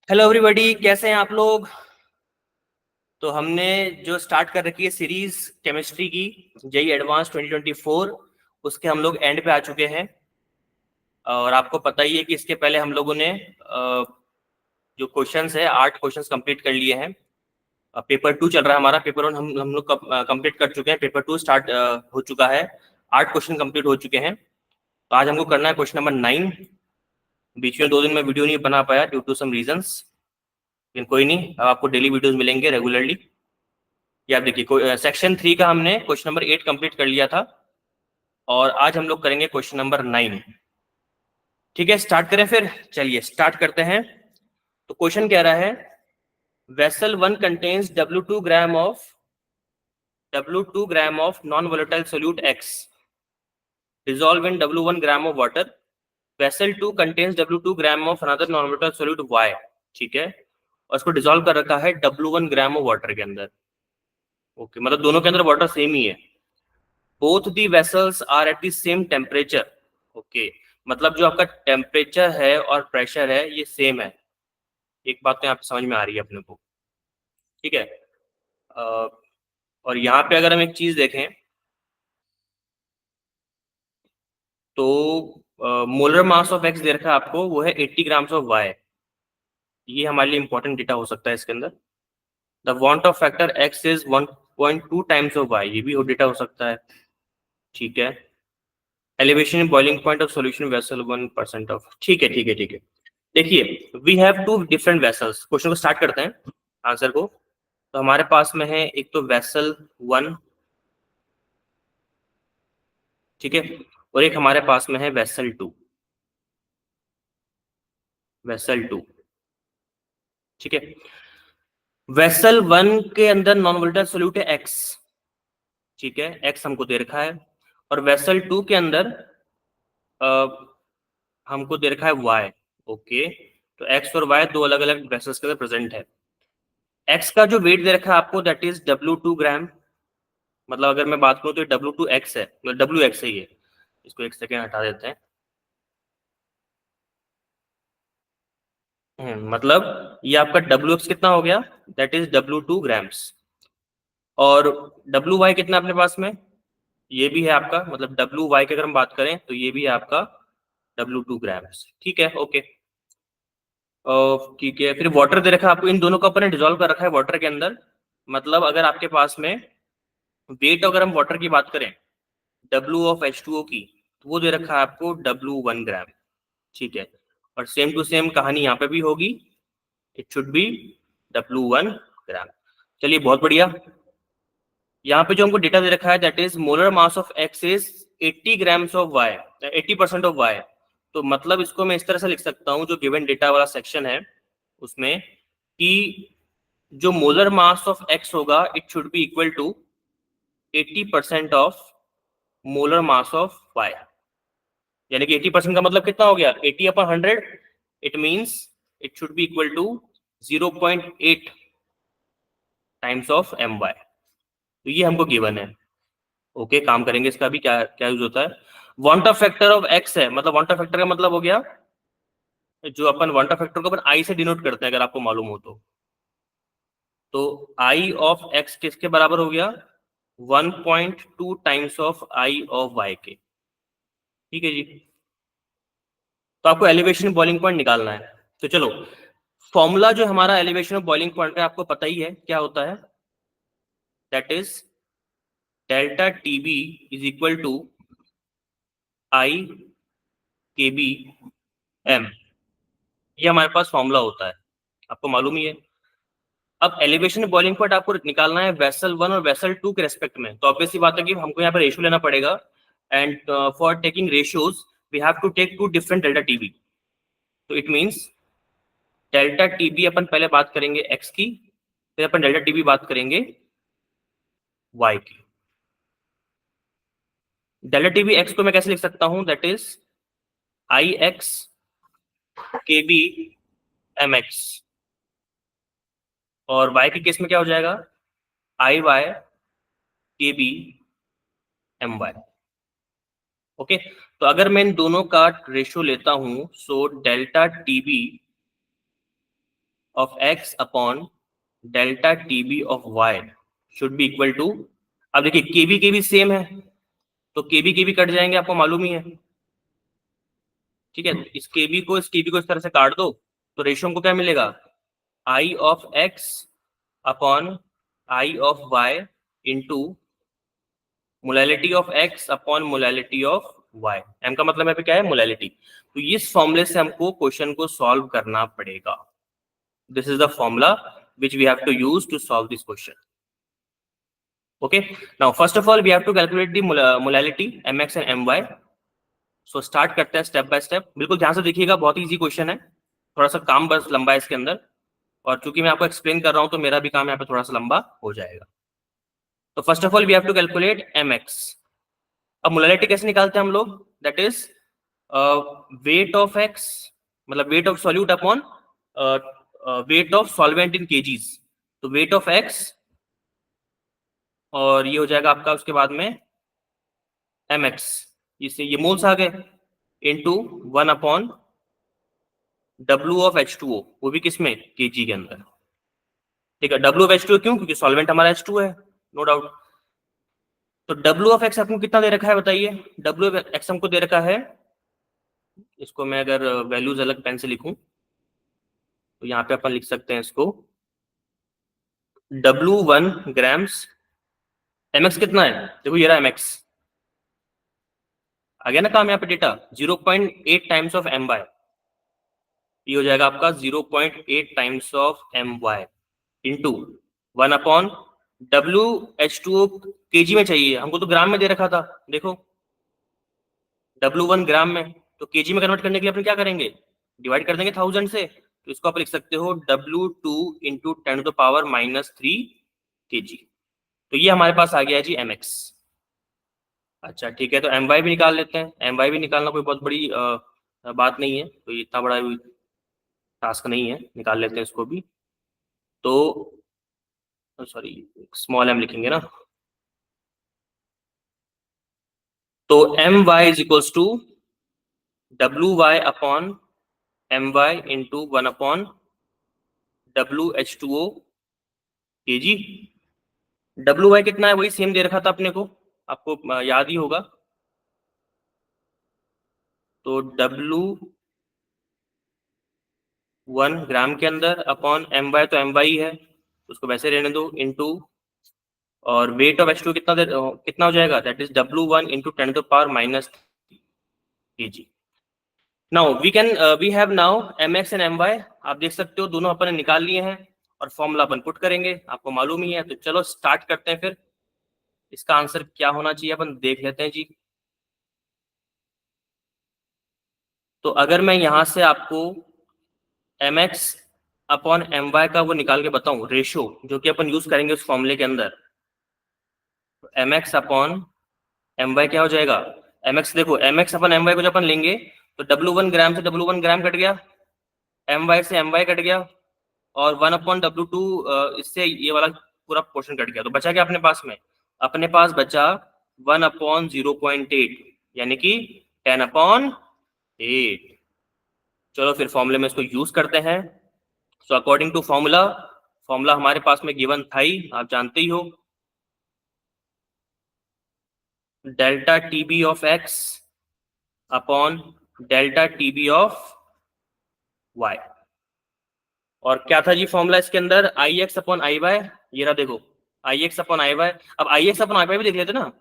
Hello everybody, कैसे हैं आप लोग। तो हमने जो स्टार्ट कर रखी है सीरीज केमिस्ट्री की जेई एडवांस 2024, उसके हम लोग एंड पे आ चुके हैं। और आपको पता ही है कि इसके पहले हम लोगों ने जो क्वेश्चंस है 8 क्वेश्चंस कंप्लीट कर लिए हैं। पेपर 2 चल रहा है हमारा। पेपर 1 हम लोग कंप्लीट कर चुके हैं। पेपर 2 स्टार्ट हो चुका है। 8 क्वेश्चन कंप्लीट हो चुके हैं। तो आज हमको करना है क्वेश्चन नंबर 9। बीच में 2 दिन में वीडियो नहीं बना पाया ड्यू टू सम रीजंस, लेकिन कोई नहीं, अब आपको डेली वीडियोस मिलेंगे रेगुलरली। ये आप देखिए, सेक्शन 3 का हमने क्वेश्चन नंबर 8 कंप्लीट कर लिया था और आज हम लोग करेंगे क्वेश्चन नंबर 9। ठीक है, स्टार्ट करें फिर। चलिए स्टार्ट करते हैं। तो क्वेश्चन कह रहा है vessel 1 contains W2 gram of non volatile solute X dissolve in W1 gram of water. Vessel 2 contains W2 gram of another non volatile solute Y। ठीक है, और इसको डिसॉल्व कर रखा है W1 ग्राम ऑफ वाटर के अंदर। ओके, मतलब दोनों के अंदर वाटर सेम ही है। Both the vessels are at the same temperature. Okay, मतलब जो आपका टेम्परेचर है और प्रेशर है ये सेम है। एक बात तो यहाँ पे समझ में आ रही है अपने को। ठीक है, और यहाँ पे अगर हम एक चीज देखें तो मोलर मास ऑफ एक्स दे रखा है आपको, वो है 80 ग्राम्स ऑफ वाई। ये हमारे लिए इंपॉर्टेंट डेटा हो सकता है इसके अंदर। The van't Hoff factor X is 1.2 times of Y, ये भी डेटा हो सकता है। ठीक है, elevation in boiling point of solution vessel 1% of. ठीक है ठीक है ठीक है। देखिए, we have two different vessels. Question को स्टार्ट करते हैं, आंसर को। तो हमारे पास में है एक तो वेसल 1, ठीक है, और एक हमारे पास में है वेसल 2। वेसल 2, ठीक है। वेसल 1 के अंदर नॉन वोलेटाइल सोल्यूट है एक्स, ठीक है, एक्स हमको दे रखा है। और वेसल 2 के अंदर हमको दे रखा है वाई। ओके, तो एक्स और वाई दो अलग अलग वेसल्स के अंदर प्रेजेंट है। एक्स का जो वेट दे रखा है आपको दैट इज W2 ग्राम। मतलब अगर मैं बात करूं तो W2X है, मतलब WX है ये। इसको एक सेकेंड हटा देते हैं। मतलब ये आपका WX कितना हो गया, दैट इज W2 ग्राम्स। और WY कितना अपने पास में, ये भी है आपका, मतलब WY की अगर हम बात करें तो ये भी है आपका W2 ग्राम्स। ठीक है, ओके। ठीक है, फिर वाटर दे रखा है आपको, इन दोनों को अपन ने डिजोल्व कर रखा है वाटर के अंदर। मतलब अगर आपके पास में वेट, अगर हम वाटर की बात करें W ऑफ H2O की, तो वो दे रखा है आपको W1 ग्राम। ठीक है, और सेम टू सेम कहानी यहाँ पे भी होगी, इट शुड बी W1 ग्राम। चलिए बहुत बढ़िया। यहाँ पे जो हमको डेटा दे रखा है that is molar mass of X is 80 grams of Y, 80% of Y. तो मतलब इसको मैं इस तरह से लिख सकता हूँ, जो गिवन डेटा वाला सेक्शन है उसमें, कि जो मोलर मास ऑफ एक्स होगा it should be equal to 80% of molar mass of Y. यानी कि 80% का मतलब कितना हो गया, 80/100। It means it should be equal to 0.8 times of M Y. तो ये हमको गिवन है। ओके, काम करेंगे इसका भी, क्या क्या यूज होता है। Want Hoff factor of x है, मतलब वांट ऑफ फैक्टर का मतलब हो गया, जो अपन वांट ऑफ फैक्टर को अपन आई से डिनोट करते हैं अगर आपको मालूम हो तो आई ऑफ एक्स किसके बराबर हो गया, 1.2 times of I of Y के। ठीक है जी। तो आपको एलिवेशन बॉइलिंग पॉइंट निकालना है। तो चलो, फॉर्मूला जो हमारा एलिवेशन ऑफ बॉइलिंग पॉइंट का आपको पता ही है क्या होता है, that is delta TB is equal to I K B M. ये हमारे पास फॉर्मूला होता है, आपको मालूम ही है। अब एलिवेशन बॉइलिंग पॉइंट आपको निकालना है वेसल 1 और वेसल 2 के रेस्पेक्ट में। तो ऑब्वियसली बात है कि हमको यहाँ पर रेशियो लेना पड़ेगा। And for taking ratios we have to take 2 different delta TB. तो इट मींस डेल्टा टीबी अपन पहले बात करेंगे एक्स की, फिर अपन डेल्टा टीबी बात करेंगे वाई की। डेल्टा टीबी एक्स को मैं कैसे लिख सकता हूं, दैट इज आई एक्स के बी एम एक्स। और वाई के केस में क्या हो जाएगा, आई वाई के बी एम वाई। ओके, तो अगर मैं इन दोनों का रेशियो लेता हूं, so delta TB of X upon delta TB of why should be equal to, अब देखिए के भी सेम है तो के भी कट जाएंगे, आपको मालूम ही है, ठीक है। इस के बी को इस तरह से काट दो तो रेशियो को क्या मिलेगा, I of X upon I of Y into molality of X upon molality of Y. M का मतलब यहाँ पे क्या है, मोलैलिटी। तो इस फॉर्मूले से हमको क्वेश्चन को सॉल्व करना पड़ेगा। This is the formula which we have to use to solve this question. Okay, now first of all we have to calculate the molality mx and my. So start करते हैं step by step, बिल्कुल ध्यान से देखिएगा, बहुत easy question है, थोड़ा सा काम बस लंबा है इसके अंदर, और चूंकि मैं आपको एक्सप्लेन कर रहा हूं तो मेरा भी काम यहाँ पे थोड़ा सा लंबा हो जाएगा। तो first of all we have to calculate mx। अब मोलैलिटी कैसे निकालते हैं हम लोग, that is weight of X, मतलब weight of solute upon weight of solvent in KGs. तो वेट ऑफ एक्स और ये हो जाएगा आपका उसके बाद में mx, इससे ये मोल्स आ गए, into 1 upon W of H2O, वो भी किसमें, केजी के अंदर, ठीक है। W ऑफ H2O क्यों, क्योंकि सॉल्वेंट हमारा H2 है, नो डाउट। तो W ऑफ x आपको कितना दे रखा है बताइए, W ऑफ x हमको दे रखा है, इसको मैं अगर वैल्यूज अलग पेन से लिखूं तो यहाँ पे अपन लिख सकते हैं इसको W1 ग्राम्स, mx कितना है, देखो ये रहा mx, आ गया ना काम यहाँ पे डेटा, 0.8 टाइम्स ऑफ my, ये हो जाएगा आपका 0.8 times of my into 1 upon WH2O KG में चाहिए हमको, तो ग्राम में दे रखा था, देखो W1 ग्राम में, तो केजी में कन्वर्ट करने के लिए अपन क्या करेंगे, डिवाइड कर देंगे 1000 से, तो इसको आप लिख सकते हो W2 into 10 to the power -3 kg। तो ये हमारे पास आ गया जी mx। अच्छा ठीक है, तो my भी निकाल लेते हैं, my भी निकालना कोई बहुत बड़ी बात नहीं है, तो इतना बड़ा टास्क नहीं है, निकाल लेते हैं इसको भी। तो सॉरी स्मॉल m लिखेंगे ना, तो my is equals to wy upon my into 1 upon WH2O kg। wy कितना है, वही सेम दे रखा था अपने को, आपको याद ही होगा, तो W1 ग्राम के अंदर अपॉन my, तो my है उसको वैसे रहने दो, इंटू और वेट ऑफ H2 कितना हो जाएगा, that is W1 into 10 to power -kg। Now we have now mx and my, आप देख सकते हो दोनों अपन ने निकाल लिए हैं और फॉर्मूला अपन पुट करेंगे, आपको मालूम ही है। तो चलो स्टार्ट करते हैं, फिर इसका आंसर क्या होना चाहिए अपन देख लेते हैं जी। तो अगर मैं यहां से आपको mx अपॉन my का वो निकाल के बताऊं रेशियो, जो कि अपन यूज करेंगे उस फॉर्मूले के अंदर, तो mx अपॉन my क्या हो जाएगा, mx देखो mx अपॉन my को जब अपन लेंगे तो W1 ग्राम से W1 ग्राम कट गया, my से my कट गया, और 1 अपॉन W2 इससे ये वाला पूरा पोर्शन कट गया, तो बचा क्या अपने पास में, अपने पास बचा 1 अपॉन 0.8 यानी कि 10 अपॉन 8। चलो फिर फॉर्मूले में इसको यूज करते हैं। सो अकॉर्डिंग टू फॉर्मूला हमारे पास में गिवन था ही, आप जानते ही हो, delta TB of X upon delta TB of Y. और क्या था जी फॉर्मूला इसके अंदर, I X upon I Y, ये रहा देखो I X upon I Y. अब I X upon I Y भी देख लेते ना,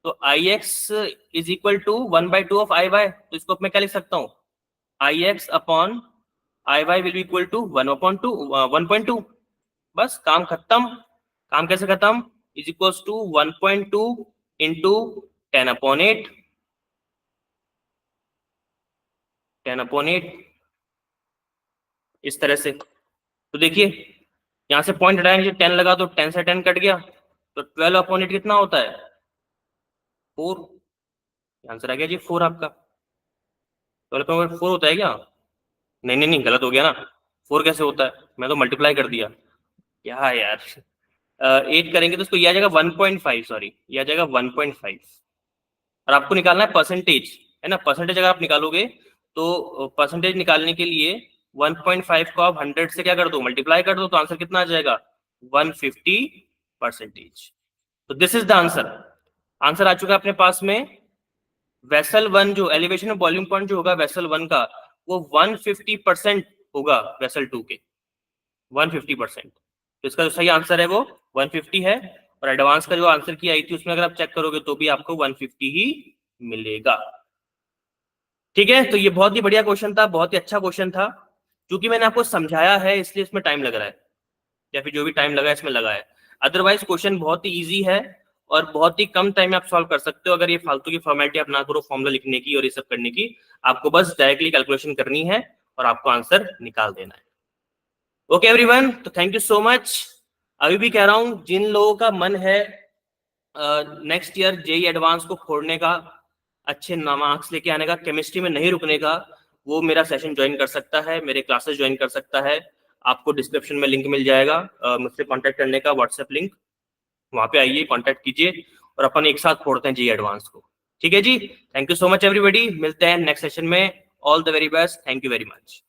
तो I X is equal to 1/2 of I Y, तो इसको मैं क्या लिख सकता हूँ, I X upon I Y will be equal to 1/2, बस काम खत्म। काम कैसे खत्म, इज इक्वल टू 1.2 इंटू 10/8, 10/8 इस तरह से। तो देखिए यहां से पॉइंट हटाया, नीचे 10 लगा तो 10 से 10 कट गया, तो 12/8 कितना होता है, 4। आंसर आ गया जी 4 आपका। 12/4 होता है क्या, नहीं नहीं नहीं गलत हो गया ना, 4 कैसे होता है, मैं तो मल्टीप्लाई कर दिया, क्या यार। 8 करेंगे तो इसको यह आ जाएगा 1.5, सॉरी यह आ जाएगा 1.5। और आपको निकालना है परसेंटेज, है ना, परसेंटेज अगर आप निकालोगे तो परसेंटेज निकालने के लिए 1.5 को आप 100 से क्या कर दो, मल्टीप्लाई कर दो, तो आंसर कितना आ जाएगा 150%। तो this is the answer. Answer आ चुका है अपने पास में। वेसल 1 जो एलिवेशन ऑफ बॉइलिंग पॉइंट जो होगा वेसल 1 का, वो 150% होगा वेसल 2 के, 150%। तो इसका जो सही आंसर है वो 150 है, और एडवांस का जो आंसर की आई थी उसमें अगर आप चेक करोगे तो भी आपको 150 ही मिलेगा। ठीक है, तो ये बहुत ही बढ़िया क्वेश्चन था, बहुत ही अच्छा क्वेश्चन था। क्योंकि मैंने आपको समझाया है इसलिए इसमें टाइम लग रहा है, या फिर जो भी टाइम लगा है इसमें लगा है। अदरवाइज क्वेश्चन बहुत ही इजी है और बहुत ही कम टाइम में आप सॉल्व कर सकते हो। अगर ये फालतू की फॉर्मेलिटी आप ना करो फॉर्मूला लिखने की और ये सब करने की, आपको बस डायरेक्टली कैलकुलेशन करनी है और आपको आंसर निकाल देना है। ओके एवरीवन, तो थैंक यू सो मच। अभी भी कह रहा हूं, जिन लोगों का मन है नेक्स्ट ईयर जेई एडवांस को फोड़ने का, अच्छे मार्क्स लेके आने का, केमिस्ट्री में नहीं रुकने का, वो मेरा सेशन ज्वाइन कर सकता है, मेरे क्लासेस ज्वाइन कर सकता है। आपको डिस्क्रिप्शन में लिंक मिल जाएगा मुझसे कांटेक्ट करने का, व्हाट्सएप लिंक, वहां पे आइए, कांटेक्ट कीजिए और अपन एक साथ फोड़ते हैं जेई एडवांस को। ठीक है जी, thank you so much everybody, मिलते हैं नेक्स्ट सेशन में। All the very best, thank you very much.